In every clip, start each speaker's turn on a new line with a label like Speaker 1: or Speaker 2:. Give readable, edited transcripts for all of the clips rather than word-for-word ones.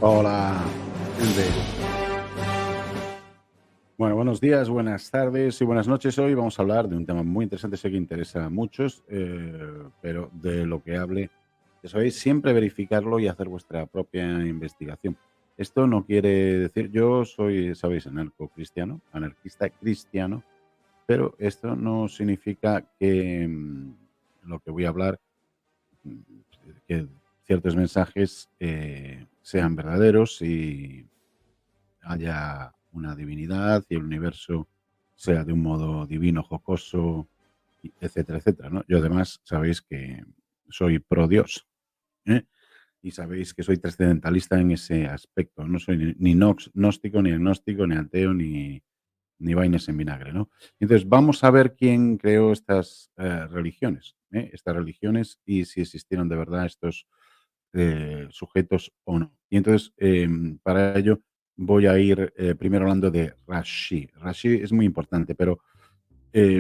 Speaker 1: Hola, gente. Bueno, buenos días, buenas tardes y buenas noches. Hoy vamos a hablar de un tema muy interesante, sé que interesa a muchos, pero de lo que hable, ya sabéis, siempre verificarlo y hacer vuestra propia investigación. Esto no quiere decir, yo soy, sabéis, anarco-cristiano, anarquista cristiano, pero esto no significa que lo que voy a hablar, mm, que ciertos mensajes sean verdaderos y haya una divinidad y el universo sea de un modo divino, jocoso, etcétera, etcétera, ¿no? Yo además sabéis que soy pro Dios, ¿eh? Y sabéis que soy trascendentalista en ese aspecto. No soy ni gnóstico, ni agnóstico, ni ateo, ni vainas en vinagre, ¿no? Entonces, vamos a ver quién creó estas religiones, ¿eh? Estas religiones y si existieron de verdad estos sujetos o no. Y entonces, para ello voy a ir primero hablando de Rashi. Rashi es muy importante, pero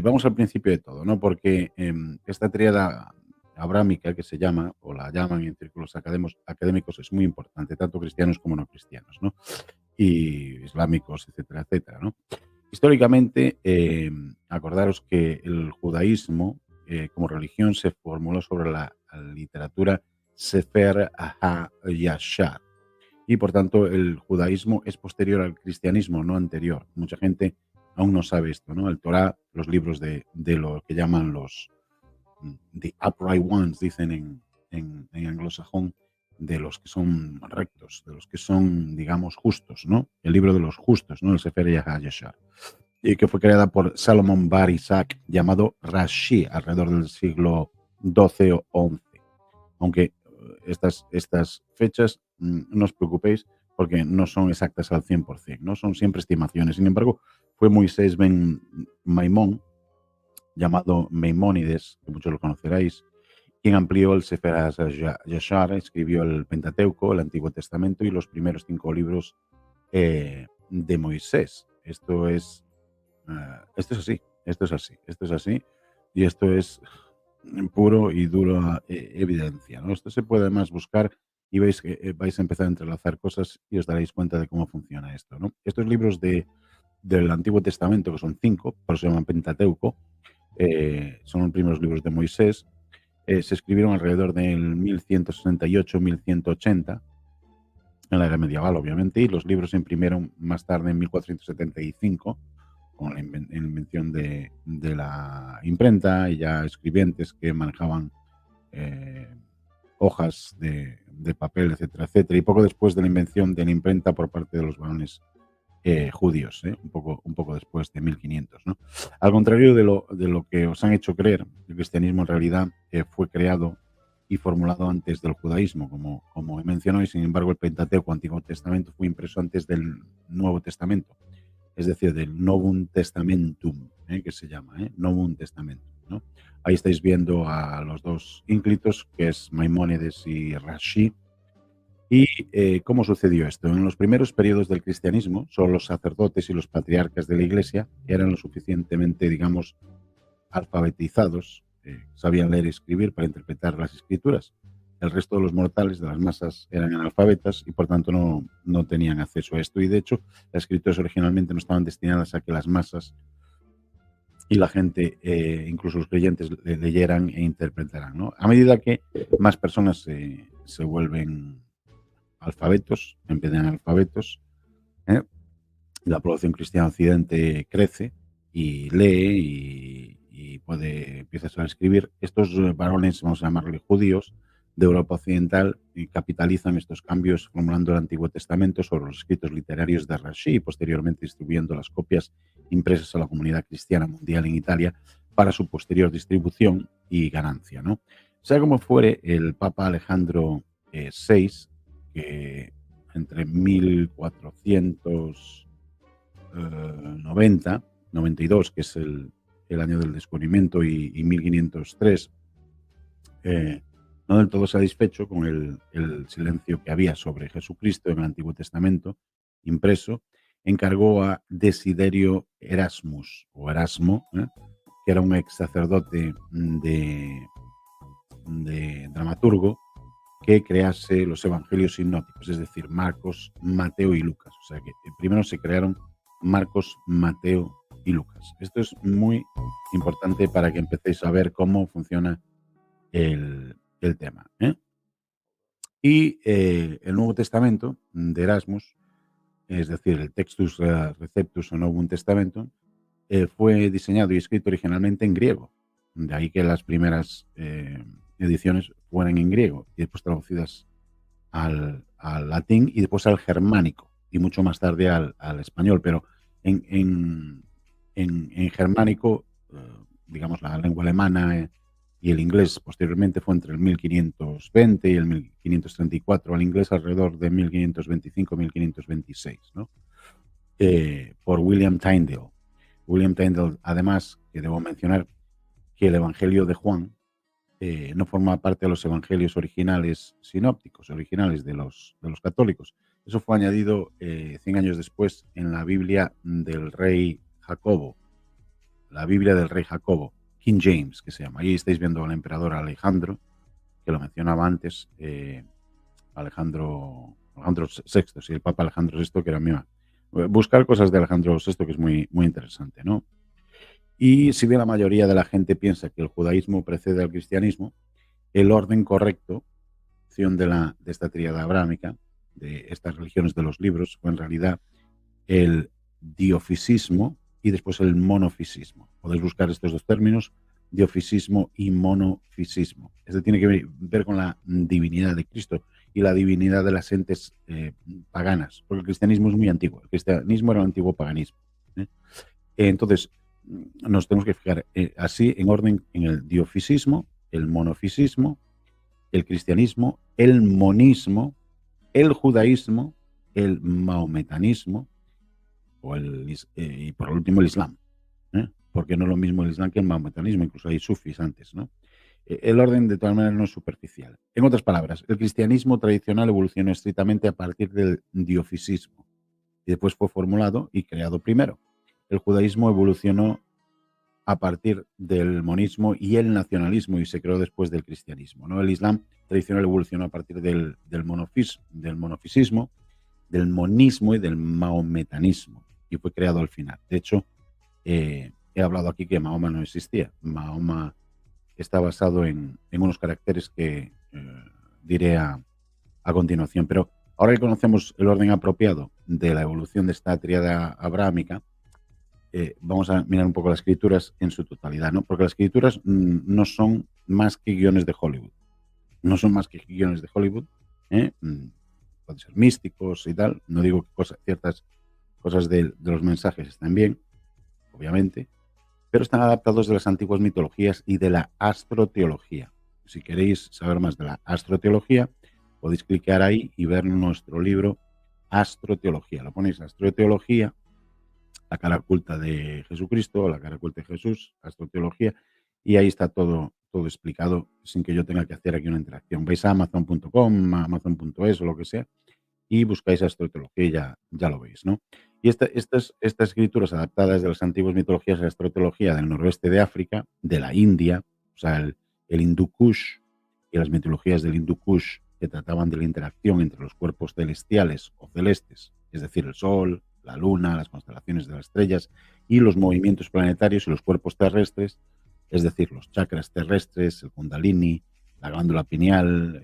Speaker 1: vamos al principio de todo, ¿no? Porque esta tríada abrámica que se llama, o la llaman en círculos académicos, es muy importante, tanto cristianos como no cristianos, ¿no? Y islámicos, etcétera, etcétera, ¿no? Históricamente, acordaros que el judaísmo como religión se formuló sobre la literatura Sefer HaYashar y por tanto el judaísmo es posterior al cristianismo, no anterior. Mucha gente aún no sabe esto, ¿no? El Torah, los libros de lo que llaman los the upright ones, dicen en anglosajón, de los que son rectos, de los que son, digamos, justos, ¿no? El libro de los justos, ¿no? El Sefer HaYashar y que fue creada por Salomón Bar Isaac, llamado Rashi, alrededor del siglo XII o XI. Aunque estas fechas, no os preocupéis, porque no son exactas al 100%, ¿no? Son siempre estimaciones. Sin embargo, fue Moisés ben Maimón, llamado Maimónides, que muchos lo conoceréis, quien amplió el Sefer HaYashar, escribió el Pentateuco, el Antiguo Testamento y los primeros 5 libros de Moisés. Esto es así, esto es así, esto es así y esto es puro y duro evidencia, ¿no? Esto se puede además buscar y veis que vais a empezar a entrelazar cosas y os daréis cuenta de cómo funciona esto, ¿no? Estos libros del Antiguo Testamento, que son 5, por eso se llaman Pentateuco, son los primeros libros de Moisés, se escribieron alrededor del 1168-1180, en la era medieval, obviamente, y los libros se imprimieron más tarde en 1475 con la invención de la imprenta y ya escribientes que manejaban eh, hojas de papel, etcétera, etcétera. Y poco después de la invención de la imprenta por parte de los varones judíos, un poco después de 1500. ¿No? Al contrario de lo que os han hecho creer, el cristianismo en realidad fue creado y formulado antes del judaísmo, como he mencionado, y sin embargo el Pentateuco, Antiguo Testamento, fue impreso antes del Nuevo Testamento, es decir, del Novum Testamentum, que se llama, Novum Testamentum, ¿no? Ahí estáis viendo a los dos ínclitos, que es Maimónides y Rashi. ¿Y cómo sucedió esto? En los primeros periodos del cristianismo, solo los sacerdotes y los patriarcas de la iglesia eran lo suficientemente, digamos, alfabetizados, sabían leer y escribir para interpretar las escrituras. El resto de los mortales, de las masas, eran analfabetas y por tanto no tenían acceso a esto. Y de hecho, las escrituras originalmente no estaban destinadas a que las masas y la gente, incluso los creyentes, leyeran e interpretaran, ¿no? A medida que más personas se vuelven alfabetos, en vez de analfabetos, ¿eh? La población cristiana occidente crece y lee y empieza a escribir. Estos varones, vamos a llamarle judíos, de Europa Occidental, capitalizan estos cambios formulando el Antiguo Testamento sobre los escritos literarios de Rashi y posteriormente distribuyendo las copias impresas a la comunidad cristiana mundial en Italia para su posterior distribución y ganancia, ¿no? Sea como fuere, el Papa Alejandro VI, que entre 1492, que es el año del descubrimiento, y 1503, no del todo satisfecho con el silencio que había sobre Jesucristo en el Antiguo Testamento impreso, encargó a Desiderio Erasmus, o Erasmo, que era un ex sacerdote de dramaturgo, que crease los evangelios sinópticos, es decir, Marcos, Mateo y Lucas. O sea que primero se crearon Marcos, Mateo y Lucas. Esto es muy importante para que empecéis a ver cómo funciona el tema. Y el Nuevo Testamento de Erasmus, es decir, el Textus Receptus o Novum Testamentum, fue diseñado y escrito originalmente en griego. De ahí que las primeras ediciones fueran en griego y después traducidas al latín y después al germánico y mucho más tarde al español. Pero en germánico, digamos, la lengua alemana y el inglés posteriormente fue entre el 1520 y el 1534, al inglés alrededor de 1525-1526, ¿no? Por William Tyndale. William Tyndale, además, que debo mencionar que el Evangelio de Juan no forma parte de los evangelios originales sinópticos, originales de los católicos. Eso fue añadido 100 años después en la Biblia del rey Jacobo, la Biblia del rey Jacobo, King James, que se llama. Ahí estáis viendo al emperador Alejandro, que lo mencionaba antes, Alejandro VI, sí, el Papa Alejandro VI, que era mío. Buscar cosas de Alejandro VI, que es muy, muy interesante, ¿no? Y si bien la mayoría de la gente piensa que el judaísmo precede al cristianismo, el orden correcto de esta tríada abrámica, de estas religiones de los libros, fue en realidad el diofisismo y después el monofisismo. Podéis buscar estos dos términos, diofisismo y monofisismo. Esto tiene que ver con la divinidad de Cristo y la divinidad de las entes paganas, porque el cristianismo es muy antiguo. El cristianismo era un antiguo paganismo. Entonces, nos tenemos que fijar así en orden en el diofisismo, el monofisismo, el cristianismo, el monismo, el judaísmo, el mahometanismo y por último el islam. Porque no es lo mismo el islam que el mahometanismo, incluso hay sufis antes, ¿no? El orden de todas maneras no es superficial. En otras palabras, el cristianismo tradicional evolucionó estrictamente a partir del diofisismo y después fue formulado y creado primero. El judaísmo evolucionó a partir del monismo y el nacionalismo y se creó después del cristianismo, ¿no? El islam tradicional evolucionó a partir del monofisismo, del monismo y del mahometanismo y fue creado al final. De hecho, he hablado aquí que Mahoma no existía. Mahoma está basado en unos caracteres que diré a continuación, pero ahora que conocemos el orden apropiado de la evolución de esta tríada abrámica, vamos a mirar un poco las escrituras en su totalidad, ¿no? Porque las escrituras no son más que guiones de Hollywood. No son más que guiones de Hollywood. Pueden ser místicos y tal. No digo que ciertas cosas de los mensajes están bien, obviamente, pero están adaptados de las antiguas mitologías y de la astroteología. Si queréis saber más de la astroteología, podéis clicar ahí y ver nuestro libro Astroteología. Lo ponéis Astroteología, la cara oculta de Jesucristo, la cara oculta de Jesús, astroteología, y ahí está todo explicado sin que yo tenga que hacer aquí una interacción. Vais a amazon.com, amazon.es o lo que sea, y buscáis astroteología y ya lo veis, ¿no? Y estas escrituras adaptadas de las antiguas mitologías a la astroteología del noroeste de África, de la India, o sea, el Hindu Kush y las mitologías del Hindu Kush que trataban de la interacción entre los cuerpos celestiales o celestes, es decir, el Sol, la Luna, las constelaciones de las estrellas y los movimientos planetarios y los cuerpos terrestres, es decir, los chakras terrestres, el Kundalini, la glándula pineal,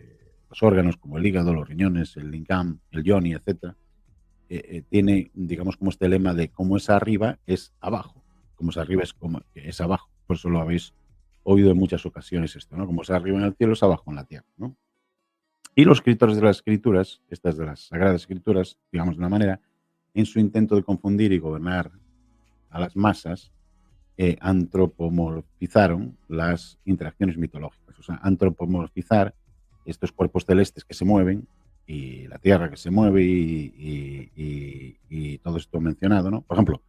Speaker 1: los órganos como el hígado, los riñones, el lingam, el yoni, etc. Tiene, digamos, como este lema de como es arriba, es abajo. Como es arriba, es abajo. Por eso lo habéis oído en muchas ocasiones esto, ¿no? Como es arriba en el cielo, es abajo en la tierra, ¿no? Y los escritores de las escrituras, estas de las sagradas escrituras, digamos de una manera, en su intento de confundir y gobernar a las masas, antropomorfizaron las interacciones mitológicas. O sea, antropomorfizar estos cuerpos celestes que se mueven y la Tierra que se mueve y todo esto mencionado, ¿no? Por ejemplo,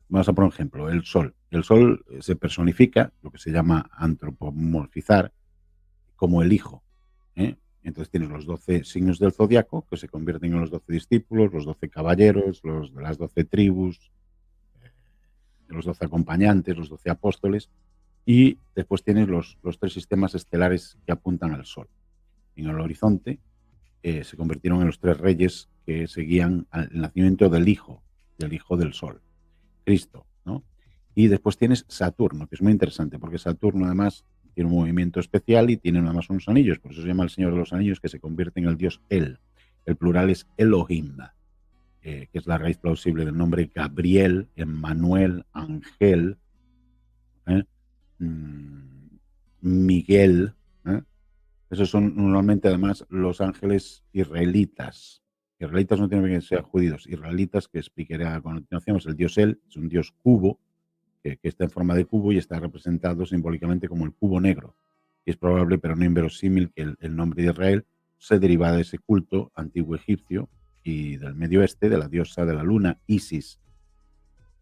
Speaker 1: vamos a poner un ejemplo, el Sol. El Sol se personifica, lo que se llama antropomorfizar, como el Hijo. Entonces tienes los 12 signos del zodiaco que se convierten en los 12 discípulos, los 12 caballeros, los de las 12 tribus, los 12 acompañantes, los 12 apóstoles, y después tienes los 3 sistemas estelares que apuntan al Sol. en el horizonte, se convirtieron en los 3 reyes que seguían el nacimiento del Hijo del Sol, Cristo, ¿no? Y después tienes Saturno, que es muy interesante, porque Saturno además tiene un movimiento especial y tiene además unos anillos, por eso se llama el Señor de los Anillos, que se convierte en el dios El. El plural es Elohim, que es la raíz plausible del nombre Gabriel, Emmanuel, Ángel, ¿eh? Miguel, ¿eh? Esos son normalmente además los ángeles israelitas. Israelitas no tienen que ser judíos, israelitas, que explicaré a continuación, es el dios El, es un dios cubo, que está en forma de cubo y está representado simbólicamente como el cubo negro. Y es probable, pero no inverosímil, que el nombre de Israel se deriva de ese culto antiguo egipcio y del Medio Oeste, de la diosa de la luna, Isis,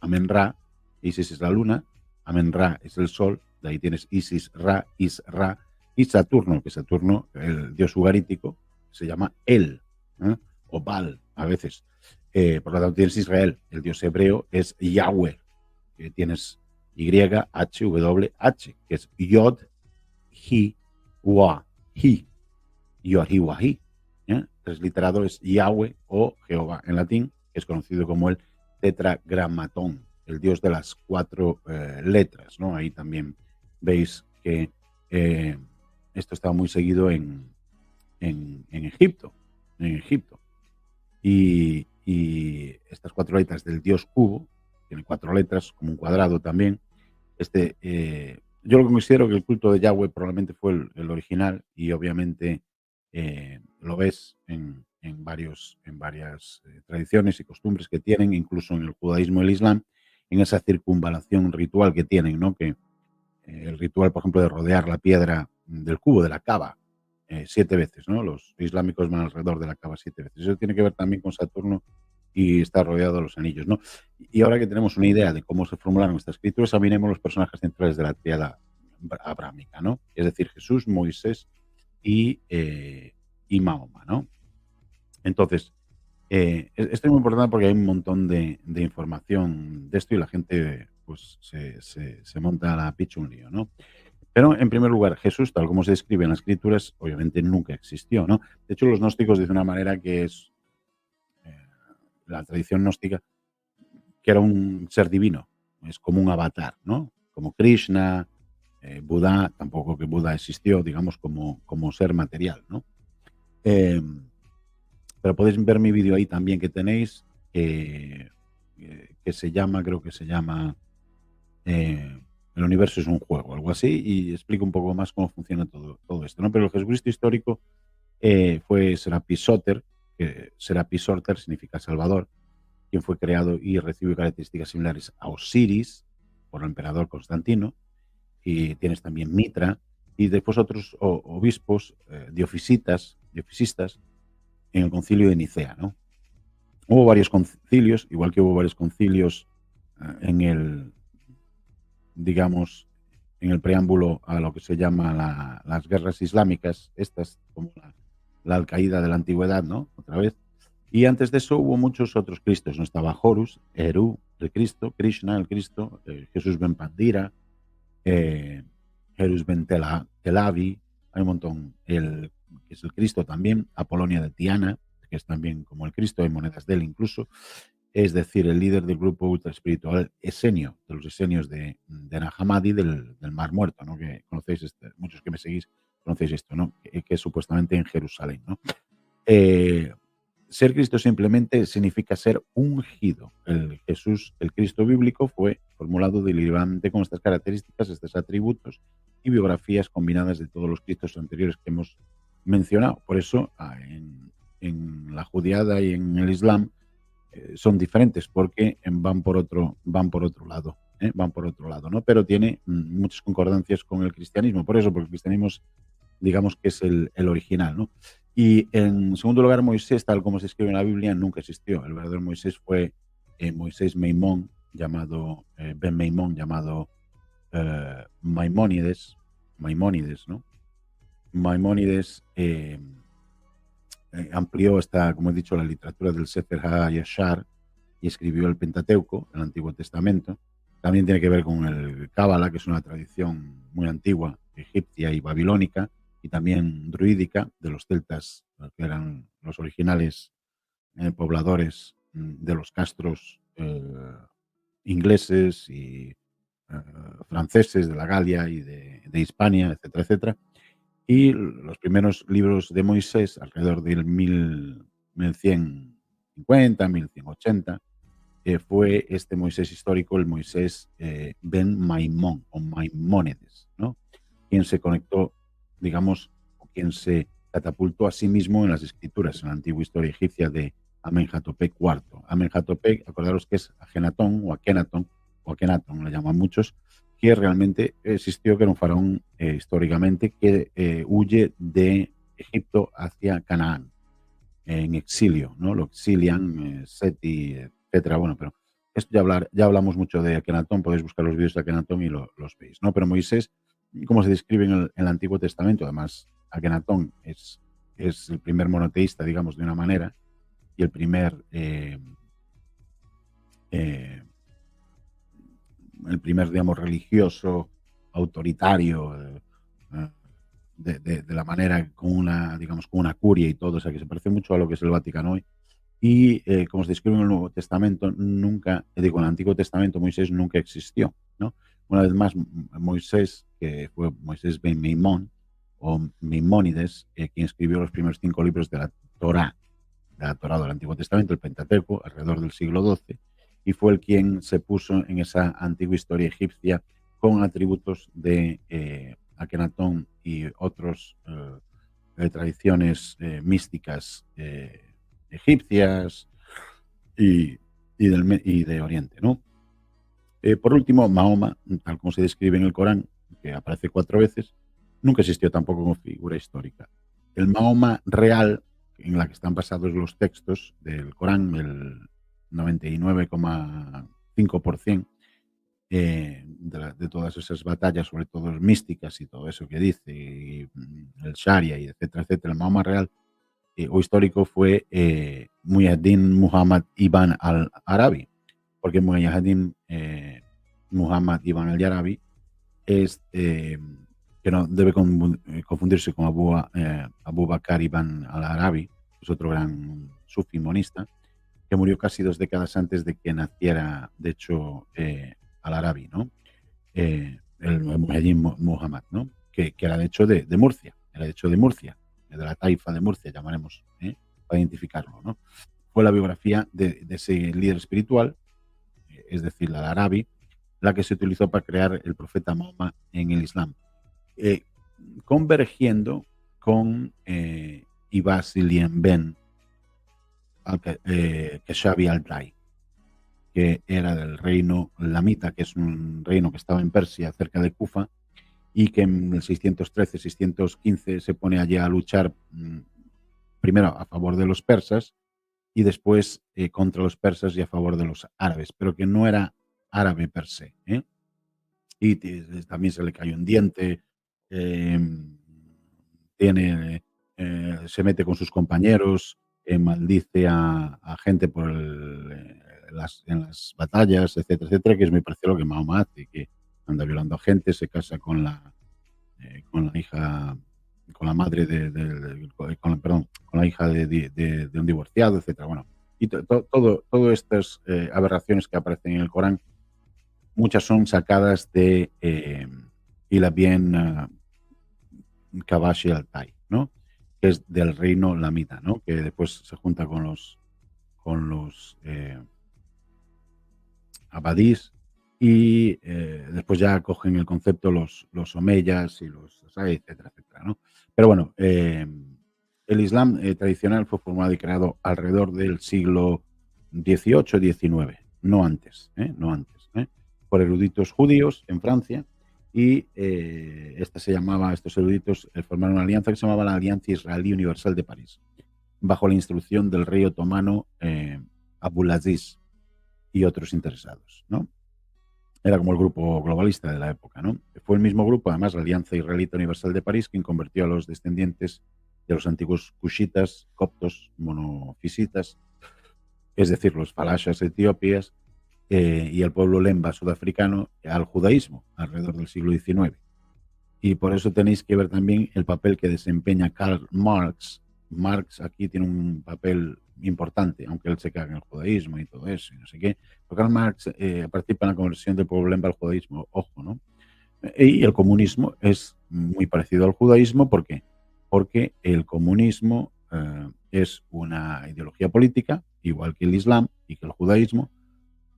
Speaker 1: Amen-Ra. Isis es la luna, Amen-Ra es el sol, de ahí tienes Isis, Ra, Is-Ra, y Saturno, que Saturno, el dios ugarítico, se llama El, ¿eh? O Baal, a veces. Por lo tanto, tienes Israel, el dios hebreo es Yahweh, que tienes YHWH, que es Yod, Hi, Wa, Hi, Yod, Hi, Wa, Hi. Transliterado es Yahweh o Jehová en latín, que es conocido como el tetragramatón, el dios de las 4 letras, ¿no? Ahí también veis que esto estaba muy seguido en Egipto, Y estas 4 letras del dios cubo, tiene 4 letras, como un cuadrado también. Yo lo considero que el culto de Yahweh probablemente fue el original y obviamente lo ves en varias tradiciones y costumbres que tienen, incluso en el judaísmo y el islam, en esa circunvalación ritual que tienen, ¿no? Que el ritual, por ejemplo, de rodear la piedra del cubo, de la Kaaba, 7 veces, ¿no? Los islámicos van alrededor de la Kaaba 7 veces. Eso tiene que ver también con Saturno y está rodeado de los anillos, ¿no? Y ahora que tenemos una idea de cómo se formularon estas escrituras, examinemos los personajes centrales de la tríada abrámica, ¿no? Es decir, Jesús, Moisés y Mahoma, ¿no? Entonces, esto es muy importante porque hay un montón de información de esto y la gente pues se monta a la picha un lío, ¿no? Pero en primer lugar, Jesús, tal como se describe en las escrituras, obviamente nunca existió, ¿no? De hecho, los gnósticos dicen de una manera que es la tradición gnóstica, que era un ser divino, es como un avatar, ¿no? Como Krishna, Buda, tampoco que Buda existió, digamos, como ser material, ¿no? Eh, pero podéis ver mi vídeo ahí también que tenéis, que se llama, creo que se llama El universo es un juego, algo así, y explico un poco más cómo funciona todo esto, ¿no? Pero el Jesucristo histórico fue Serapis Soter, que Serapis Soter significa Salvador, quien fue creado y recibió características similares a Osiris por el emperador Constantino, y tienes también Mitra, y después otros obispos diofisistas en el concilio de Nicea, ¿no? Hubo varios concilios, igual que hubo varios concilios en el, digamos, en el preámbulo a lo que se llama las guerras islámicas, estas como la Al-Qaeda de la antigüedad, ¿no? Otra vez. Y antes de eso hubo muchos otros Cristos, ¿no? Estaba Horus, Eru, el Cristo, Krishna, el Cristo, Jesús ben Pandira, Jesús ben Telavi, hay un montón, que es el Cristo también, Apolonia de Tiana, que es también como el Cristo, hay monedas de él incluso, es decir, el líder del grupo ultra espiritual Esenio, de los Esenios de Nag Hammadi, del Mar Muerto, ¿no? Que conocéis, muchos que me seguís conocéis esto, ¿no? Que es supuestamente en Jerusalén, ¿no? Ser Cristo simplemente significa ser ungido. El Jesús, el Cristo bíblico, fue formulado deliberadamente con estas características, estos atributos y biografías combinadas de todos los Cristos anteriores que hemos mencionado. Por eso, en la judiada y en el Islam son diferentes porque van por otro lado. Van por otro lado, ¿no? Pero tiene muchas concordancias con el cristianismo. Por eso, porque el cristianismo digamos que es el original, ¿no? Y en segundo lugar, Moisés, tal como se escribe en la Biblia, nunca existió. El verdadero Moisés fue Moisés Maimón, llamado Ben Maimón, llamado Maimónides, ¿no? Maimónides amplió como he dicho, la literatura del Sefer HaYashar y escribió el Pentateuco, el Antiguo Testamento. También tiene que ver con el Cábala, que es una tradición muy antigua, egipcia y babilónica, y también druídica de los celtas, que eran los originales pobladores de los castros ingleses y franceses de la Galia y de Hispania, etcétera, etcétera. Y los primeros libros de Moisés, alrededor del 1150, 1180, fue este Moisés histórico, el Moisés Ben Maimón o Maimónides, ¿no? Quien se conectó, digamos, o quien se catapultó a sí mismo en las escrituras, en la antigua historia egipcia de Amenhotep IV. Amenhotep, acordaros que es Akenatón o Akenatón, o Akenatón, le llaman muchos, que realmente existió, que era un faraón históricamente que huye de Egipto hacia Canaán en exilio, ¿no? Lo exilian, Seti, etcétera. Bueno, pero esto ya hablamos mucho de Akenatón, podéis buscar los vídeos de Akenatón y los veis, ¿no? Pero Moisés, como se describe en el Antiguo Testamento, además, Akenatón es el primer monoteísta, digamos, de una manera, y el primer, digamos, religioso, autoritario, de la manera con una, digamos, con una curia y todo, o sea, que se parece mucho a lo que es el Vaticano hoy. Y como se describe en el Nuevo Testamento, nunca, digo, en el Antiguo Testamento Moisés nunca existió, ¿no? Una vez más, Moisés, que fue Moisés ben Maimón, o Maimónides, quien escribió los primeros 5 libros de la Torá del Antiguo Testamento, el Pentateuco, alrededor del siglo XII, y fue el quien se puso en esa antigua historia egipcia con atributos de Akenatón y otros tradiciones místicas egipcias y de Oriente, ¿no? Por último, Mahoma, tal como se describe en el Corán, que aparece 4 veces, nunca existió tampoco como figura histórica. El Mahoma real, en la que están basados los textos del Corán, el 99,5% de todas esas batallas, sobre todo místicas y todo eso que dice, y, el Sharia y etcétera, etcétera, el Mahoma real o histórico fue Muhyiddin Muhammad Ibn al-Arabi, porque Muhyiddin Muhammad Ibn al-Arabi es, que no debe confundirse con Abu Bakr Ibn al-Arabi, que es otro gran sufi monista, que murió casi 2 décadas antes de que naciera, de hecho, al-Arabi, ¿no? El Muhyiddin Muhammad, ¿no? Que era de hecho de Murcia, de la taifa de Murcia, llamaremos, para identificarlo, ¿no? Fue la biografía de ese líder espiritual, es decir, la de Arabi, la que se utilizó para crear el profeta Mahoma en el Islam, eh, convergiendo con Ibasilien Ben Keshavi al-Dai, que era del reino lamita, que es un reino que estaba en Persia, cerca de Kufa, y que en el 613-615 se pone allí a luchar primero a favor de los persas y después contra los persas y a favor de los árabes, pero que no era árabe per se. Y también se le cayó un diente, se mete con sus compañeros, maldice a gente en las batallas, etcétera, etcétera, que es muy parecido a lo que Mahoma hace, que anda violando a gente, se casa con la hija, con la madre con la hija de un divorciado, etcétera. Bueno, y todo estas aberraciones que aparecen en el Corán, muchas son sacadas de Ilabien Kabashi al-Tai, ¿no? Que es del reino lamita, ¿no? Que después se junta con los abadís y después ya cogen el concepto los omeyas y los etcétera, etcétera, ¿no? Pero bueno, el Islam tradicional fue formado y creado alrededor del siglo XVIII-XIX, no antes, por eruditos judíos en Francia, y estos eruditos formaron una alianza que se llamaba la Alianza Israelí Universal de París, bajo la instrucción del rey otomano Abulaziz y otros interesados, ¿no? Era como el grupo globalista de la época, ¿no? Fue el mismo grupo, además, la Alianza Israelita Universal de París, quien convirtió a los descendientes de los antiguos cushitas, coptos, monofisitas, es decir, los falashas etíopes, y el pueblo lemba sudafricano al judaísmo alrededor del siglo XIX. Y por eso tenéis que ver también el papel que desempeña Karl Marx. Marx aquí tiene un papel importante, aunque él se caga en el judaísmo y todo eso, y no sé qué. Pero Karl Marx participa en la conversión del problema al judaísmo, ojo, ¿no? Y el comunismo es muy parecido al judaísmo, ¿por qué? Porque el comunismo es una ideología política, igual que el islam y que el judaísmo,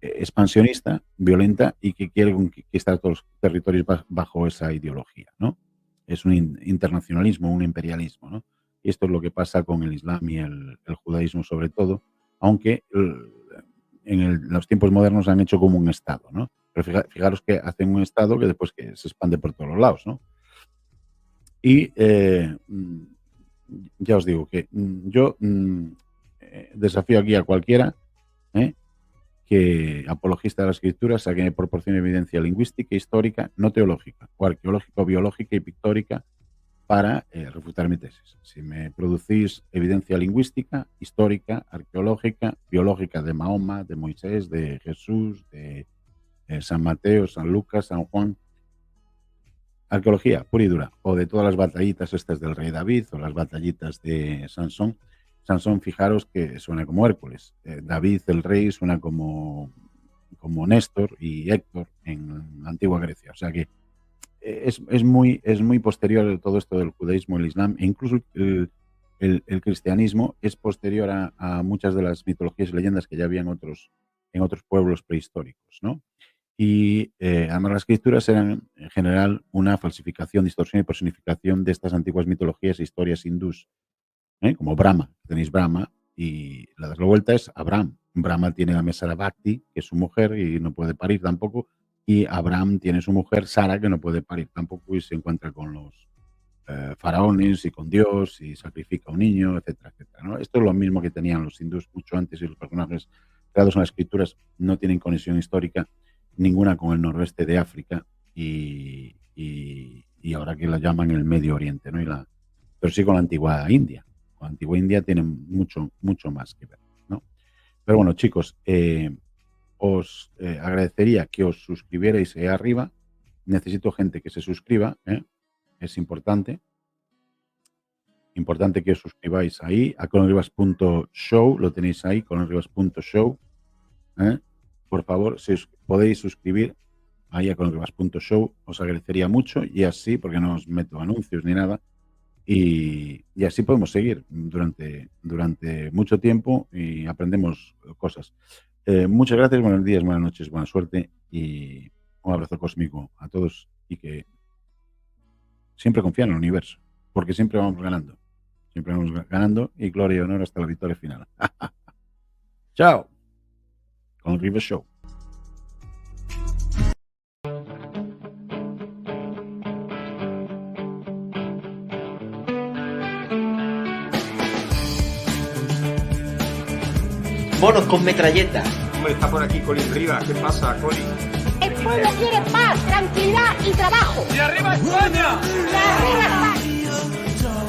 Speaker 1: expansionista, violenta y que quiere conquistar todos los territorios bajo esa ideología, ¿no? Es un internacionalismo, un imperialismo, ¿no? Y esto es lo que pasa con el islam y el judaísmo sobre todo, aunque en los tiempos modernos han hecho como un estado, ¿no? Pero fijaros que hacen un estado que después que se expande por todos los lados, ¿no? Y ya os digo que yo desafío aquí a cualquiera que apologista de las escrituras a que me proporcione evidencia lingüística, histórica, no teológica, o arqueológica, o biológica y pictórica para refutar mi tesis. Si me producís evidencia lingüística, histórica, arqueológica, biológica de Mahoma, de Moisés, de Jesús, de San Mateo, San Lucas, San Juan, arqueología pura y dura, o de todas las batallitas estas del rey David, o las batallitas de Sansón. Sansón, fijaros que suena como Hércules. David, el rey, suena como Néstor y Héctor en la antigua Grecia. O sea que es muy posterior todo esto del judaísmo, el islam, e incluso el cristianismo es posterior a muchas de las mitologías y leyendas que ya había en otros pueblos prehistóricos, ¿no? Y además las escrituras eran en general una falsificación, distorsión y personificación de estas antiguas mitologías e historias hindús, como Brahma. Tenéis Brahma y la das la vuelta es Abraham. Brahma tiene la mesa de Bhakti, que es su mujer y no puede parir tampoco, y Abraham tiene su mujer Sara, que no puede parir tampoco y se encuentra con los faraones y con Dios y sacrifica a un niño, etcétera, etcétera, ¿no? Esto es lo mismo que tenían los hindús mucho antes y los personajes creados en las escrituras no tienen conexión histórica ninguna con el noroeste de África y ahora que la llaman el Medio Oriente, ¿no? Pero sí con la antigua India. Con la antigua India tienen mucho más que ver, ¿no? Pero bueno, chicos, os agradecería que os suscribierais ahí arriba. Necesito gente que se suscriba, es importante. Importante que os suscribáis ahí a colonribas.show, lo tenéis ahí, colonribas.show. Por favor, si os podéis suscribir ahí a colonribas.show, os agradecería mucho y así, porque no os meto anuncios ni nada, y así podemos seguir durante mucho tiempo y aprendemos cosas. Muchas gracias, buenos días, buenas noches, buena suerte y un abrazo cósmico a todos y que siempre confíen en el universo, porque siempre vamos ganando. Siempre vamos ganando y gloria y honor hasta la victoria final. Chao. Con Ribas Show.
Speaker 2: Monos con metralletas.
Speaker 3: Hombre, está por aquí Colin Rivas. ¿Qué pasa, Colin?
Speaker 4: El pueblo quiere paz, tranquilidad y trabajo.
Speaker 3: ¡Y arriba España!
Speaker 4: ¡Y arriba España!